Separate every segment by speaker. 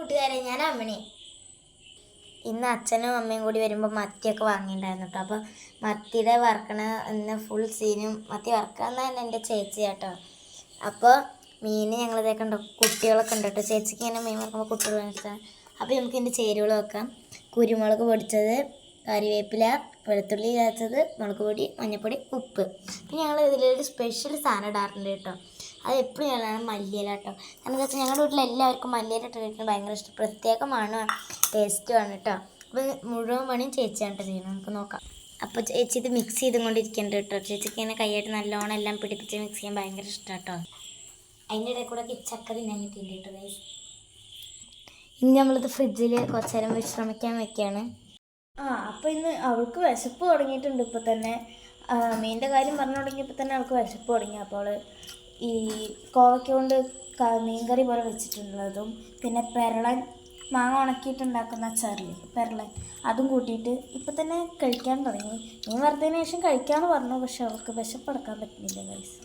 Speaker 1: കൂട്ടുകാരെ, ഞാൻ അമ്മണി. ഇന്ന് അച്ഛനും അമ്മയും കൂടി വരുമ്പോൾ മത്തിയൊക്കെ വാങ്ങിയിട്ടുണ്ടായിരുന്നു കേട്ടോ. അപ്പോൾ മത്തിയുടെ വറക്കണ ഇന്ന് ഫുൾ സീനും മത്തി വറക്കാന്ന് തന്നെ എൻ്റെ ചേച്ചി കേട്ടോ. അപ്പോൾ മീൻ ഞങ്ങളിതൊക്കെ ഉണ്ടോ, കുട്ടികളൊക്കെ ഉണ്ട് കേട്ടോ. ചേച്ചിക്ക് ഇങ്ങനെ മീൻ വറക്കുമ്പോൾ കുട്ടികൾ വെച്ചാൽ. അപ്പോൾ നമുക്ക് ഇതിൻ്റെ ചേരുവകൾ വെക്കാം. കുരുമുളക് പൊടിച്ചത്, കറിവേപ്പില, വെളുത്തുള്ളി ചതച്ചത്, മുളക് പൊടി, മഞ്ഞൾപ്പൊടി, ഉപ്പ്. പിന്നെ ഞങ്ങൾ ഇതിലൊരു സ്പെഷ്യൽ സാധനം ഇടാറുണ്ട് കേട്ടോ. അത് എപ്പോഴും ഞങ്ങളാണ് മല്ലിയില കേട്ടോ. കാരണം എന്താ വെച്ചാൽ ഞങ്ങളുടെ വീട്ടിൽ എല്ലാവർക്കും മല്ലിയില ഇട്ട് കഴിക്കാൻ ഭയങ്കര ഇഷ്ടം. പ്രത്യേകമാണ്, ടേസ്റ്റുമാണ് കേട്ടോ. അപ്പോൾ മുഴുവൻ പണിയും ചേച്ചിയാണ് കേട്ടോ ചെയ്യുന്നത്. നമുക്ക് നോക്കാം. അപ്പോൾ ചേച്ചി ഇത് മിക്സ് ചെയ്തുകൊണ്ടിരിക്കുന്നുണ്ട് കേട്ടോ. ചേച്ചിക്ക് ഇങ്ങനെ കൈയായിട്ട് നല്ലോണം എല്ലാം പിടിപ്പിച്ച് മിക്സ് ചെയ്യാൻ ഭയങ്കര ഇഷ്ടം കേട്ടോ. അതിൻ്റെ ഇടയിൽ കൂടെ ചക്ക തിന്നാൻ കിട്ടിയിട്ടുണ്ട് കേട്ടോ ഗൈസ്. ഇനി നമ്മളിത് ഫ്രിഡ്ജിൽ കുറച്ച് നേരം വിശ്രമിക്കാൻ വെക്കുകയാണ്.
Speaker 2: അപ്പോൾ ഇന്ന് അവൾക്ക് വിശപ്പ് തുടങ്ങിയിട്ടുണ്ട്. ഇപ്പോൾ തന്നെ മീനിൻ്റെ കാര്യം പറഞ്ഞു തുടങ്ങിയപ്പോൾ തന്നെ അവൾക്ക് വിശപ്പ് തുടങ്ങി. അപ്പോൾ ഈ കോവയ്ക്ക കൊണ്ട് മീൻകറി പോലെ വെച്ചിട്ടുള്ളതും പിന്നെ പെരളൻ മാങ്ങ ഉണക്കിയിട്ടുണ്ടാക്കുന്ന അച്ചാറില്ലേ പെരളൻ, അതും കൂട്ടിയിട്ട് ഇപ്പം തന്നെ കഴിക്കാൻ തുടങ്ങി. മീൻ വറുത്തതിന് ശേഷം കഴിക്കാമെന്ന് പറഞ്ഞു, പക്ഷെ അവൾക്ക് വിശപ്പടക്കാൻ പറ്റുന്നില്ല ഗൈസ്.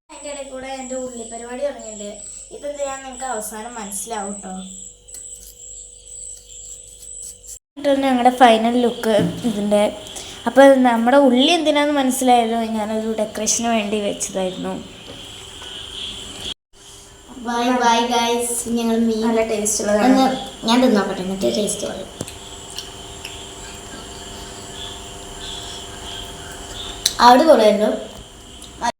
Speaker 2: അതിൻ്റെ ഇടയിൽ കൂടെ എൻ്റെ ഉള്ളി പരിപാടി തുടങ്ങിയിട്ടുണ്ട്. ഇതെന്തിനാന്ന് നിങ്ങൾക്ക് അവസാനം മനസ്സിലാവും കേട്ടോ. ഞങ്ങളുടെ ഫൈനൽ ലുക്ക് ഇതിൻ്റെ. അപ്പോൾ നമ്മുടെ ഉള്ളി എന്തിനാന്ന് മനസ്സിലായല്ലോ, ഞാനൊരു ഡെക്കറേഷന് വേണ്ടി വെച്ചതായിരുന്നു.
Speaker 1: Bye bye guys. ഞങ്ങൾ മീൻ
Speaker 2: നല്ല ടേസ്റ്റ് ഉള്ളതാണ്.
Speaker 1: ഞാൻ തിന്നോക്കട്ടെ, എന്നിട്ട് ടേസ്റ്റ് പറയും. അവിടെ കുറയുന്നു.